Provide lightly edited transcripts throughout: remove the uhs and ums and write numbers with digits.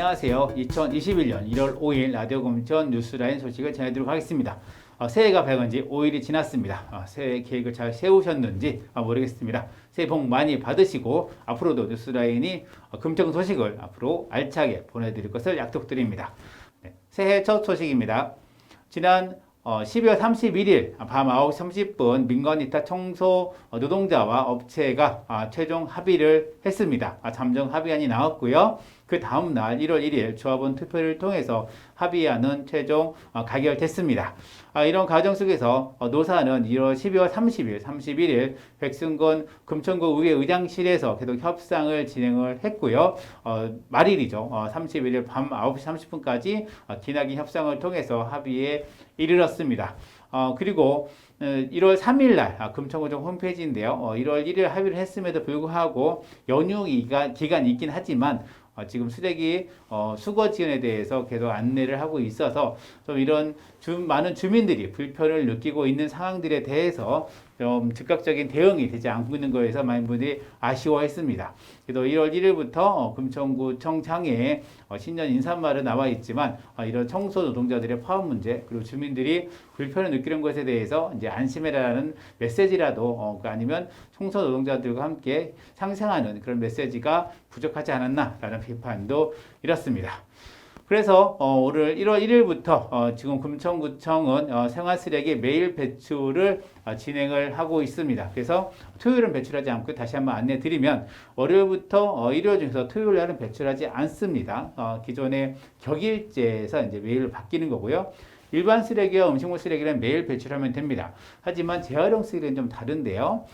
안녕하세요. 2021년 1월 5일 라디오 공천 뉴스라인 소식을 전해드리도록 하겠습니다. 새해가 밝은 지 5일이 지났습니다. 새해 계획을 잘 세우셨는지 모르겠습니다. 새해 복 많이 받으시고 앞으로도 뉴스라인이 금청 소식을 앞으로 알차게 보내드릴 것을 약속드립니다. 새해 첫 소식입니다. 지난 12월 31일 밤 9시 30분 민간이타 청소 노동자와 업체가 최종 합의를 했습니다. 잠정 합의안이 나왔고요. 그 다음 날 1월 1일 조합원 투표를 통해서 합의안은 최종 가결됐습니다. 이런 과정 속에서 노사는 12월 30일, 31일 백승건 금천구 의회 의장실에서 계속 협상을 진행을 했고요. 말일이죠. 31일 밤 9시 30분까지 기나긴 협상을 통해서 합의에 이르렀습니다. 그리고 1월 3일 날 금천구청 홈페이지인데요. 1월 1일 합의를 했음에도 불구하고 연휴 기간이 있긴 하지만 지금 쓰레기 수거 지원에 대해서 계속 안내를 하고 있어서 좀 이런 많은 주민들이 불편을 느끼고 있는 상황들에 대해서 좀 즉각적인 대응이 되지 않고 있는 거에서 많은 분들이 아쉬워했습니다. 그래서 1월 1일부터 금천구청장에 신년 인사말은 나와 있지만 이런 청소 노동자들의 파업 문제 그리고 주민들이 불편을 느끼는 것에 대해서 이제 안심해라라는 메시지라도 아니면 청소 노동자들과 함께 상생하는 그런 메시지가 부족하지 않았나라는 비판도 이렇습니다. 그래서 오늘 1월 1일부터 지금 금천구청은 생활쓰레기 매일 배출을 진행을 하고 있습니다. 그래서 토요일은 배출하지 않고 다시 한번 안내 드리면 월요일부터 일요일 중에서 토요일 날은 배출하지 않습니다. 기존의 격일제에서 이제 매일 바뀌는 거고요. 일반 쓰레기와 음식물 쓰레기는 매일 배출하면 됩니다. 하지만 재활용 쓰레기는 좀 다른데요.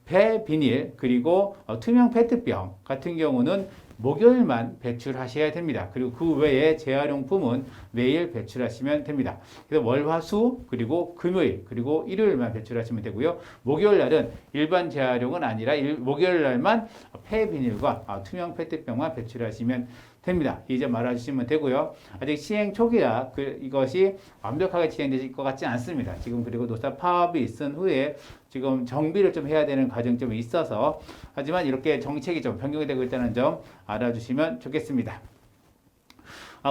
폐 비닐 그리고 투명 페트병 같은 경우는 목요일만 배출하셔야 됩니다. 그리고 그 외에 재활용품은 매일 배출하시면 됩니다. 그래서 월, 화, 수 그리고 금요일 그리고 일요일만 배출하시면 되고요. 목요일 날은 일반 재활용은 아니라 목요일 날만 폐 비닐과 투명 페트병만 배출하시면 됩니다. 이 점 알아주시면 되고요. 아직 시행 초기라 이것이 완벽하게 진행되실 것 같지 않습니다. 지금 그리고 노사 파업이 있은 후에 지금 정비를 좀 해야 되는 과정이 좀 있어서 하지만 이렇게 정책이 좀 변경이 되고 있다는 점 알아주시면 좋겠습니다.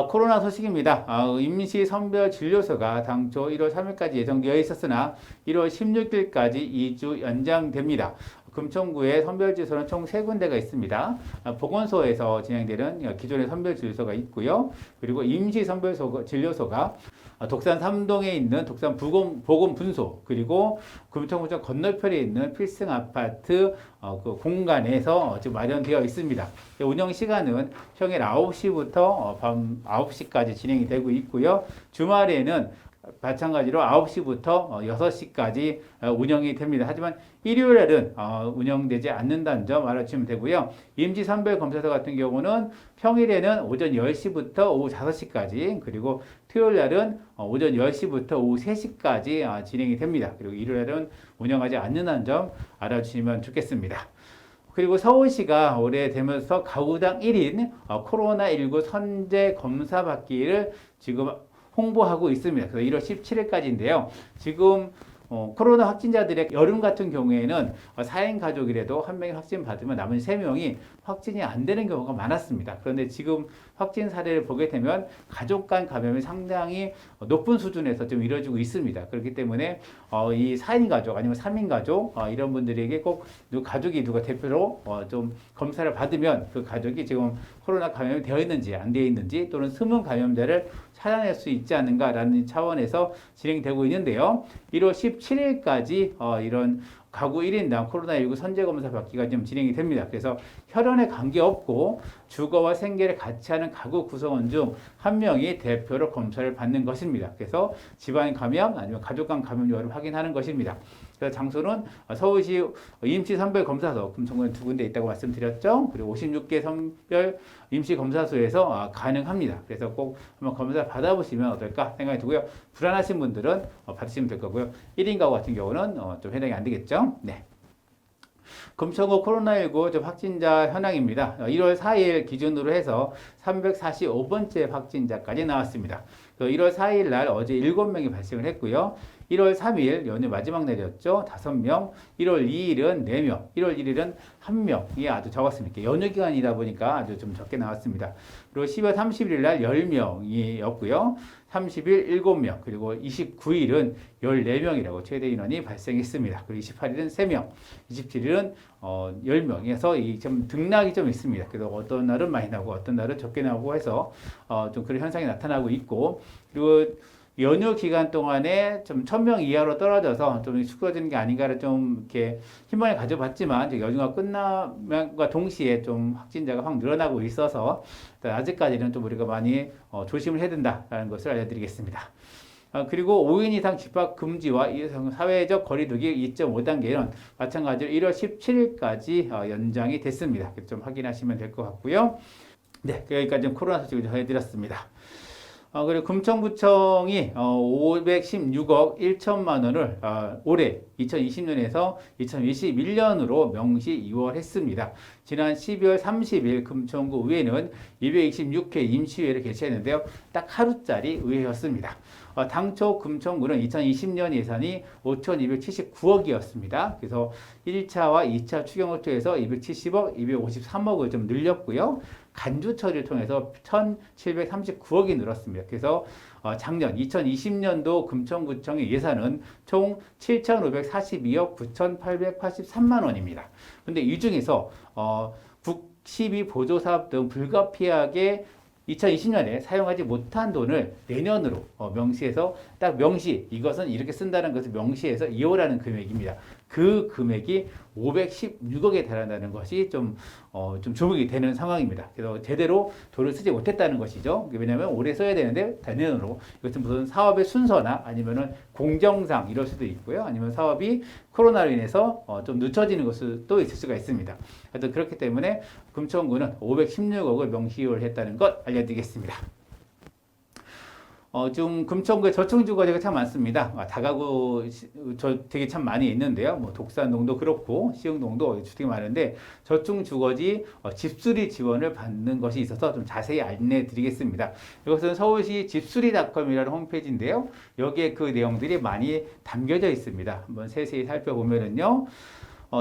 코로나 소식입니다. 임시선별진료소가 당초 1월 3일까지 예정되어 있었으나 1월 16일까지 2주 연장됩니다. 금천구에 선별진료소는 총 3군데가 있습니다. 보건소에서 진행되는 기존의 선별진료소가 있고요. 그리고 임시선별진료소가 독산 3동에 있는 독산 보건분소 그리고 금천구청 건너편에 있는 필승 아파트 그 공간에서 지금 마련되어 있습니다. 운영 시간은 평일 9시부터 밤 9시까지 진행이 되고 있고요. 주말에는 마찬가지로 9시부터 6시까지 운영이 됩니다. 하지만 일요일에는 운영되지 않는다는 점 알아주시면 되고요. 임시선별검사소 같은 경우는 평일에는 오전 10시부터 오후 5시까지 그리고 토요일날은 오전 10시부터 오후 3시까지 진행이 됩니다. 그리고 일요일에는 운영하지 않는다는 점 알아주시면 좋겠습니다. 그리고 서울시가 올해 되면서 가구당 1인 코로나19 선제 검사 받기를 지금 홍보하고 있습니다. 그래서 1월 17일까지인데요. 지금 코로나 확진자들의 여름 같은 경우에는 4인 가족이라도 한 명이 확진 받으면 나머지 3명이 확진이 안 되는 경우가 많았습니다. 그런데 지금 확진 사례를 보게 되면 가족 간 감염이 상당히 높은 수준에서 좀 이루어지고 있습니다. 그렇기 때문에 이 4인 가족 아니면 3인 가족 이런 분들에게 꼭 가족이 누가 대표로 좀 검사를 받으면 그 가족이 지금 코로나 감염이 되어 있는지 안 되어 있는지 또는 숨은 감염자를 찾아낼 수 있지 않는가라는 차원에서 진행되고 있는데요. 1월 17일까지 이런 가구 1인당 코로나19 선제검사 받기가 좀 진행이 됩니다. 그래서 혈연에 관계없고 주거와 생계를 같이 하는 가구 구성원 중 한 명이 대표로 검사를 받는 것입니다. 그래서 집안 감염 아니면 가족 간 감염 여부를 확인하는 것입니다. 그래서 장소는 서울시 임시선별검사소 금천구에 2군데 있다고 말씀드렸죠. 그리고 56개 선별 임시검사소에서 가능합니다. 그래서 꼭 한번 검사 받아보시면 어떨까 생각이 들고요. 불안하신 분들은 받으시면 될 거고요. 1인 가구 같은 경우는 좀 해당이 안 되겠죠. 네. 금천구 코로나19 확진자 현황입니다. 1월 4일 기준으로 해서 345번째 확진자까지 나왔습니다. 1월 4일 날 어제 7명이 발생을 했고요. 1월 3일 연휴 마지막 날이었죠. 5명. 1월 2일은 4명. 1월 1일은 1명이 아주 적었습니다. 연휴 기간이다 보니까 아주 좀 적게 나왔습니다. 그리고 12월 30일 날 10명이었고요. 30일 7명, 그리고 29일은 14명이라고 최대 인원이 발생했습니다. 그리고 28일은 3명, 27일은 10명에서 이 좀 등락이 좀 있습니다. 그래서 어떤 날은 많이 나오고 어떤 날은 적게 나오고 해서 좀 그런 현상이 나타나고 있고, 그리고 연휴 기간 동안에 좀 1000명 이하로 떨어져서 좀 축소되는 게 아닌가를 좀 이렇게 희망을 가져봤지만, 연휴가 끝남과 동시에 좀 확진자가 확 늘어나고 있어서 아직까지는 좀 우리가 많이 조심을 해야 된다라는 것을 알려드리겠습니다. 그리고 5인 이상 집합 금지와 사회적 거리두기 2.5단계는 마찬가지로 1월 17일까지 연장이 됐습니다. 좀 확인하시면 될 것 같고요. 네, 여기까지 코로나 소식을 전해드렸습니다. 그리고 금천구청이 516억 1천만 원을 올해 2020년에서 2021년으로 명시 이월했습니다. 지난 12월 30일 금천구 의회는 226회 임시회를 개최했는데요. 딱 하루짜리 의회였습니다. 당초 금천구는 2020년 예산이 5,279억이었습니다. 그래서 1차와 2차 추경을 통해서 270억, 253억을 좀 늘렸고요. 간주 처리를 통해서 1,739억이 늘었습니다. 그래서 작년 2020년도 금천구청의 예산은 총 7,542억 9,883만 원입니다. 근데 이 중에서 국시비 보조사업 등 불가피하게 2020년에 사용하지 못한 돈을 내년으로 명시해서 딱 명시, 이것은 이렇게 쓴다는 것을 명시해서 이월하는 금액입니다. 그 금액이 516억에 달한다는 것이 좀 주목이 되는 상황입니다. 그래서 제대로 돈을 쓰지 못했다는 것이죠. 왜냐하면 올해 써야 되는데 내년으로, 이것은 무슨 사업의 순서나 아니면은 공정상 이럴 수도 있고요. 아니면 사업이 코로나로 인해서 좀 늦춰지는 것도 또 있을 수가 있습니다. 하여튼 그렇기 때문에 금천구는 516억을 명시했다는 것 알려드리겠습니다. 지금 금천구에 저층주거지가 참 많습니다. 다가구 되게 참 많이 있는데요. 뭐 독산동도 그렇고 시흥동도 주택이 많은데 저층주거지 집수리 지원을 받는 것이 있어서 좀 자세히 안내해 드리겠습니다. 이것은 서울시 집수리닷컴이라는 홈페이지인데요. 여기에 그 내용들이 많이 담겨져 있습니다. 한번 세세히 살펴보면은요.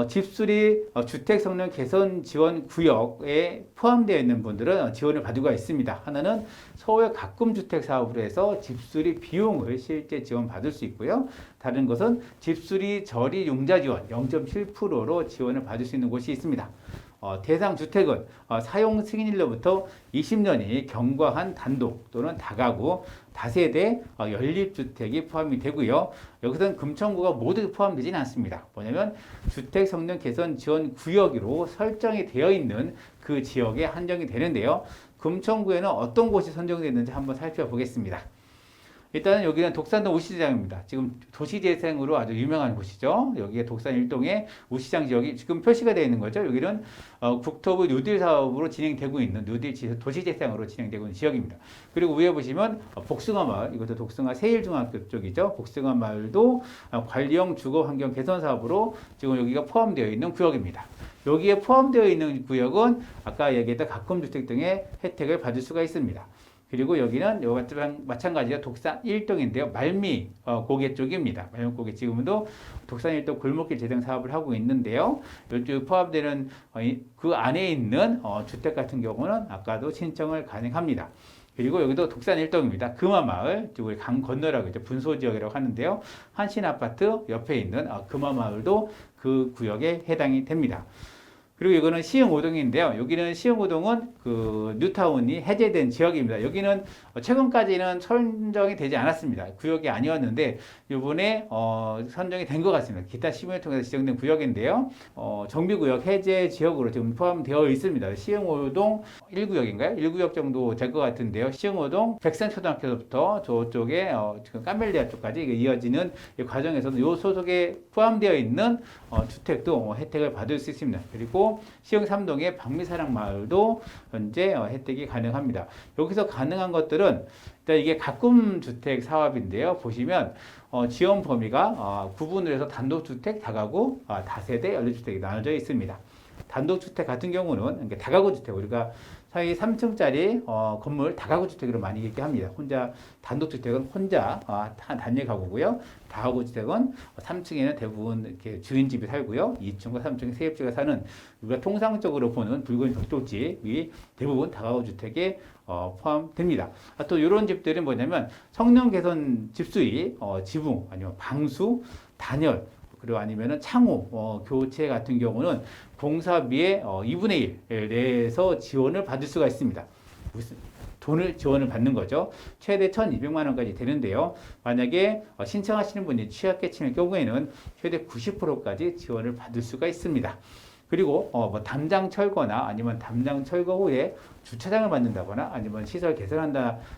집수리 주택 성능 개선 지원 구역에 포함되어 있는 분들은 지원을 받을 수가 있습니다. 하나는 서울 가꿈주택 사업으로 해서 집수리 비용을 실제 지원받을 수 있고요. 다른 것은 집수리 저리 융자 지원 0.7%로 지원을 받을 수 있는 곳이 있습니다. 대상 주택은 사용 승인일로부터 20년이 경과한 단독 또는 다가구, 다세대 연립주택이 포함이 되고요. 여기서는 금천구가 모두 포함되지는 않습니다. 뭐냐면 주택 성능 개선 지원 구역으로 설정이 되어 있는 그 지역에 한정이 되는데요. 금천구에는 어떤 곳이 선정되는지 한번 살펴보겠습니다. 일단은 여기는 독산동 우시장입니다. 지금 도시재생으로 아주 유명한 곳이죠. 여기에 독산 일동의 우시장 지역이 지금 표시가 되어 있는 거죠. 여기는 국토부 뉴딜 사업으로 진행되고 있는 뉴딜 도시재생으로 진행되고 있는 지역입니다. 그리고 위에 보시면 복숭아 마을, 이것도 독승화 세일중학교 쪽이죠. 복숭아 마을도 관리형 주거 환경 개선 사업으로 지금 여기가 포함되어 있는 구역입니다. 여기에 포함되어 있는 구역은 아까 얘기했던 가꿈주택 등의 혜택을 받을 수가 있습니다. 그리고 여기는 마찬가지로 독산 1동인데요. 말미 고개 쪽입니다. 말미 고개 지금도 독산 1동 골목길 재생 사업을 하고 있는데요. 이쪽 포함되는 그 안에 있는 주택 같은 경우는 아까도 신청을 가능합니다. 그리고 여기도 독산 1동입니다. 금화마을, 강 건너라고 이제 분소지역이라고 하는데요. 한신아파트 옆에 있는 금화마을도 그 구역에 해당이 됩니다. 그리고 이거는 시흥 5동인데요. 여기는 시흥 5동은 그 뉴타운이 해제된 지역입니다. 여기는 최근까지는 선정이 되지 않았습니다. 구역이 아니었는데 이번에 선정이 된 것 같습니다. 기타 시민을 통해서 지정된 구역인데요. 정비구역 해제 지역으로 지금 포함되어 있습니다. 시흥 5동 1구역인가요? 1구역 정도 될 것 같은데요. 시흥 5동 백산초등학교부터 저쪽에 지금 까멜리아 쪽까지 이어지는 이 과정에서는 이 소속에 포함되어 있는 주택도 혜택을 받을 수 있습니다. 그리고 시흥 3동의 박미사랑 마을도 현재 혜택이 가능합니다. 여기서 가능한 것들은 일단 이게 가꿈주택 사업인데요. 보시면 지원 범위가 구분을 해서 단독주택, 다가구, 다세대, 연립주택이 나눠져 있습니다. 단독주택 같은 경우는 다가구 주택, 우리가 사실 3층짜리 건물 다가구 주택으로 많이 얘기합니다. 혼자 단독주택은 혼자 단일 가구고요. 다가구 주택은 3층에는 대부분 이렇게 주인집이 살고요. 2층과 3층에 세입자가 사는 우리가 통상적으로 보는 붉은 벽돌집이 대부분 다가구 주택에 포함됩니다. 또 이런 집들은 뭐냐면 성능 개선 집수리, 지붕 아니면 방수, 단열 그리고 아니면은 창호 교체 같은 경우는 공사비의 2분의 1 내에서 지원을 받을 수가 있습니다. 무슨 돈을 지원을 받는 거죠. 최대 1,200만 원까지 되는데요. 만약에 신청하시는 분이 취약계층의 경우에는 최대 90%까지 지원을 받을 수가 있습니다. 그리고 뭐 담장 철거나 아니면 담장 철거 후에 주차장을 만든다거나 아니면 시설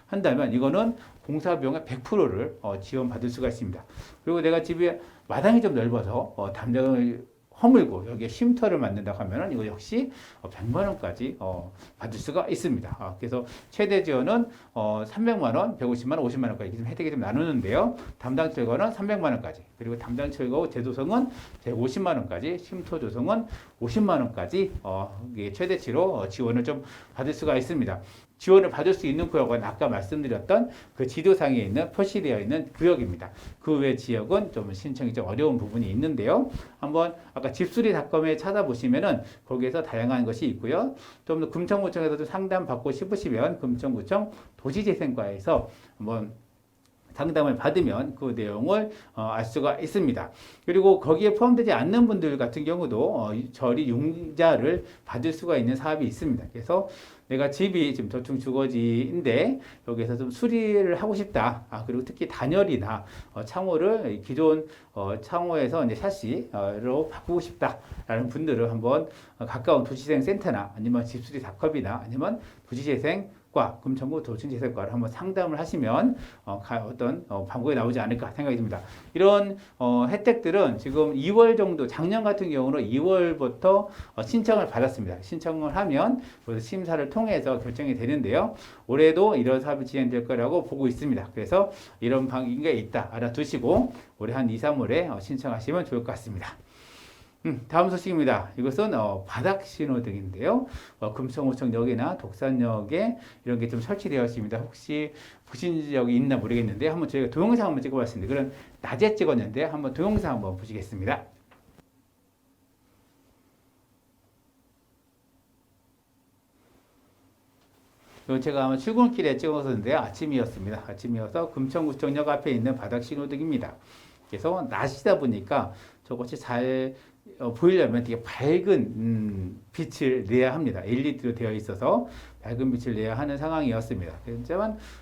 한다면 이거는 공사 비용의 100%를 지원받을 수가 있습니다. 그리고 내가 집에 마당이 좀 넓어서 담장을 허물고 여기에 쉼터를 만든다고 하면은 이거 역시 100만 원까지 받을 수가 있습니다. 그래서 최대 지원은 300만 원, 150만 원, 50만 원까지 좀 혜택이 좀 나누는데요. 담당 철거는 300만 원까지, 그리고 담당 철거 후 재조성은 150만 원까지, 쉼터 조성은 50만 원까지 최대치로 지원을 좀 받을 수가 있습니다. 지원을 받을 수 있는 구역은 아까 말씀드렸던 그 지도상에 있는 표시되어 있는 구역입니다. 그 외 지역은 좀 신청이 좀 어려운 부분이 있는데요. 한번 아까 집수리닷컴에 찾아보시면은 거기에서 다양한 것이 있고요. 좀 더 금천구청에서도 상담 받고 싶으시면 금천구청 도시재생과에서 한번 상담을 받으면 그 내용을 알 수가 있습니다. 그리고 거기에 포함되지 않는 분들 같은 경우도 저리 융자를 받을 수가 있는 사업이 있습니다. 그래서 내가 집이 지금 저층 주거지인데 여기서 좀 수리를 하고 싶다. 그리고 특히 단열이나 창호를 기존 창호에서 이제 샤시로 바꾸고 싶다라는 분들은 한번 가까운 도시재생센터나 아니면 집수리닷컴이나 아니면 도시재생과 금천구 도시재생과를 한번 상담을 하시면 어떤 방법이 나오지 않을까 생각이 듭니다. 이런 혜택들은 지금 2월 정도, 작년 같은 경우는 2월부터 신청을 받았습니다. 신청을 하면 심사를 통해서 결정이 되는데요. 올해도 이런 사업이 진행될 거라고 보고 있습니다. 그래서 이런 방법이 있다 알아두시고 올해 한 2, 3월에 신청하시면 좋을 것 같습니다. 다음 소식입니다. 이것은 바닥 신호등인데요. 금천구청역이나 독산역에 이런 게 좀 설치되어 있습니다. 혹시 보신 적이 있나 모르겠는데 한번 저희가 동영상 한번 찍어봤습니다. 그런 낮에 찍었는데 한번 동영상 한번 보시겠습니다. 제가 아마 출근길에 찍었었는데요. 아침이었습니다. 아침이어서 금천구청역 앞에 있는 바닥 신호등입니다. 그래서 낮이다 보니까 저것이 잘 보이려면 되게 밝은 빛을 내야 합니다. LED로 되어 있어서 밝은 빛을 내야 하는 상황이었습니다.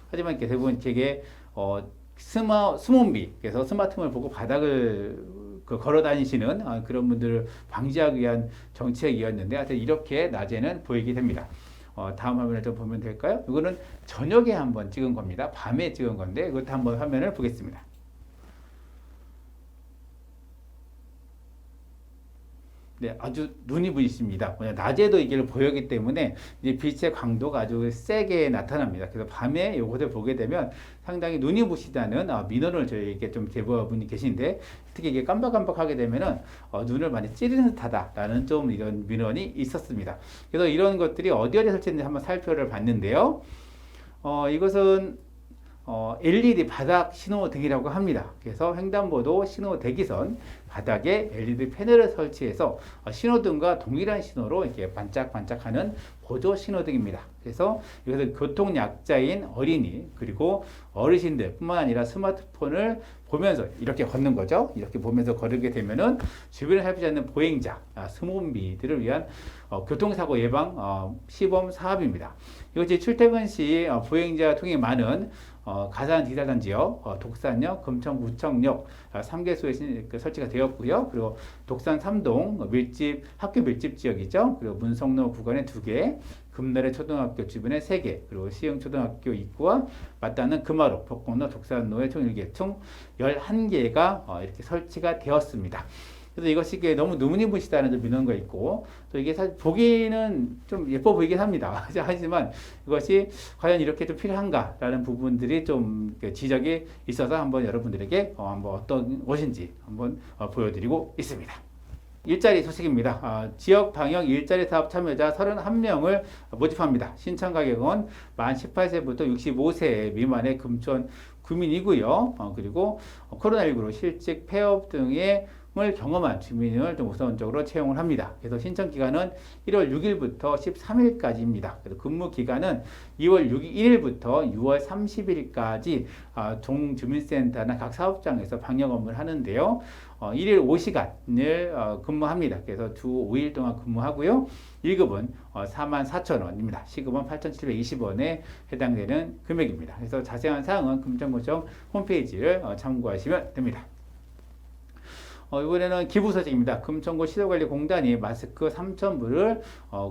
하지만 대부분 되게 스몬비, 그래서 스마트폰을 보고 바닥을 걸어 다니시는 그런 분들을 방지하기 위한 정책이었는데 하여튼 이렇게 낮에는 보이게 됩니다. 다음 화면을 좀 보면 될까요? 이거는 저녁에 한번 찍은 겁니다. 밤에 찍은 건데 이것도 한번 화면을 보겠습니다. 네, 아주 눈이 부십니다. 낮에도 이게 보이기 때문에 이제 빛의 강도가 아주 세게 나타납니다. 그래서 밤에 이것을 보게 되면 상당히 눈이 부시다는 민원을 저희에게 좀 제보분이 계신데 특히 이게 깜박깜박하게 되면은 눈을 많이 찌르는 듯하다라는 좀 이런 민원이 있었습니다. 그래서 이런 것들이 어디 설치했는지 한번 살펴를 봤는데요. 이것은 LED 바닥 신호등이라고 합니다. 그래서 횡단보도 신호 대기선 바닥에 LED 패널을 설치해서 신호등과 동일한 신호로 이렇게 반짝반짝하는 보조 신호등입니다. 그래서 이것은 교통약자인 어린이 그리고 어르신들 뿐만 아니라 스마트폰을 보면서 이렇게 걷는 거죠. 이렇게 보면서 걸으게 되면은 주변을 살피지 않는 보행자, 스몬비들을 위한 교통사고 예방 시범 사업입니다. 이것이 출퇴근 시 보행자 통행이 많은 가산 디지털단 지역, 독산역, 금천구청역 3개소에 설치가 되었고요. 그리고 독산 3동 학교 밀집 지역이죠. 그리고 문성로 구간에 2개, 금나래 초등학교 주변에 3개, 그리고 시흥초등학교 입구와 맞닿는 금화로, 복공로, 독산로에 총 1개, 총 11개가 이렇게 설치가 되었습니다. 그래서 이것이 너무 눈이 부시다는 민원가 있고 또 이게 사실 보기는 좀 예뻐 보이긴 합니다. 하지만 이것이 과연 이렇게 좀 필요한가라는 부분들이 좀 지적이 있어서 한번 여러분들에게 한번 어떤 것인지 한번 보여드리고 있습니다. 일자리 소식입니다. 지역 방역 일자리 사업 참여자 31명을 모집합니다. 신청 가격은 만 18세부터 65세 미만의 금천 구민이고요. 그리고 코로나19로 실직, 폐업 등의 을 경험한 주민을 좀 우선적으로 채용을 합니다. 그래서 신청 기간은 1월 6일부터 13일까지입니다. 그래서 근무 기간은 2월 1일부터 6월 30일까지 종주민센터나 각 사업장에서 방역 업무를 하는데요. 1일 5시간을 근무합니다. 그래서 주 5일 동안 근무하고요. 1급은 44,000원입니다. 시급은 8,720원에 해당되는 금액입니다. 그래서 자세한 사항은 금천구청 홈페이지를 참고하시면 됩니다. 이번에는 기부 소식입니다. 금천구 시설관리공단이 마스크 3,000부를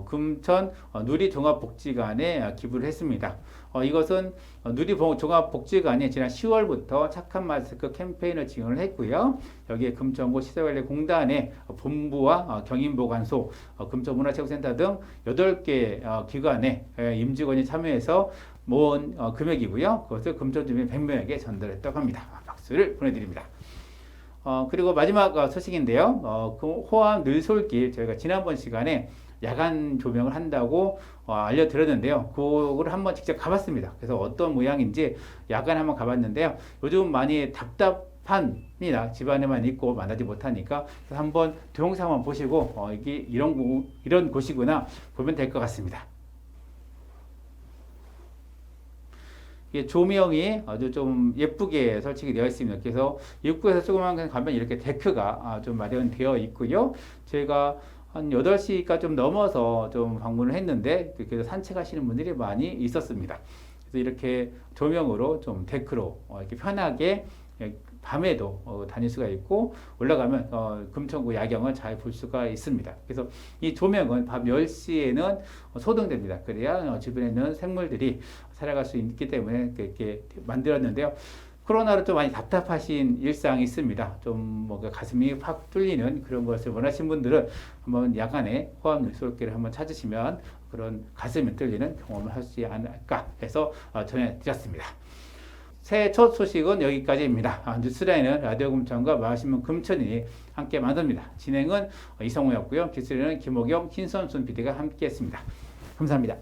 금천 누리종합복지관에 기부를 했습니다. 이것은 누리종합복지관이 지난 10월부터 착한 마스크 캠페인을 진행을 했고요. 여기에 금천구 시설관리공단의 본부와 경인보관소, 금천문화체육센터 등 8개 기관의 임직원이 참여해서 모은 금액이고요. 그것을 금천주민 100명에게 전달했다고 합니다. 박수를 보내드립니다. 그리고 마지막 소식인데요. 그 호암 늘솔길 저희가 지난번 시간에 야간 조명을 한다고 알려드렸는데요. 그거를 한번 직접 가봤습니다. 그래서 어떤 모양인지 야간 한번 가봤는데요. 요즘 많이 답답합니다. 집안에만 있고 만나지 못하니까 그래서 한번 동영상만 보시고 이게 이런 곳이구나 보면 될 것 같습니다. 이게 조명이 아주 좀 예쁘게 설치가 되어 있습니다. 그래서 입구에서 조금만 가면 이렇게 데크가 좀 마련되어 있고요. 제가 한 8시가 좀 넘어서 좀 방문을 했는데 그래서 산책하시는 분들이 많이 있었습니다. 그래서 이렇게 조명으로 좀 데크로 이렇게 편하게 밤에도 다닐 수가 있고 올라가면 금천구 야경을 잘 볼 수가 있습니다. 그래서 이 조명은 밤 10시에는 소등됩니다. 그래야 주변에 있는 생물들이 살아갈 수 있기 때문에 이렇게 만들었는데요. 코로나로 좀 많이 답답하신 일상이 있습니다. 좀 뭔가 가슴이 팍 뚫리는 그런 것을 원하시는 분들은 한번 야간에 호암 늘솔길을 한번 찾으시면 그런 가슴이 뚫리는 경험을 하시지 않을까 해서 전해드렸습니다. 새해 첫 소식은 여기까지입니다. 뉴스라인은 라디오 금천과 마을신문 금천이 함께 만듭니다. 진행은 이성우였고요. 기술에는 김호경, 신선순 PD가 함께했습니다. 감사합니다.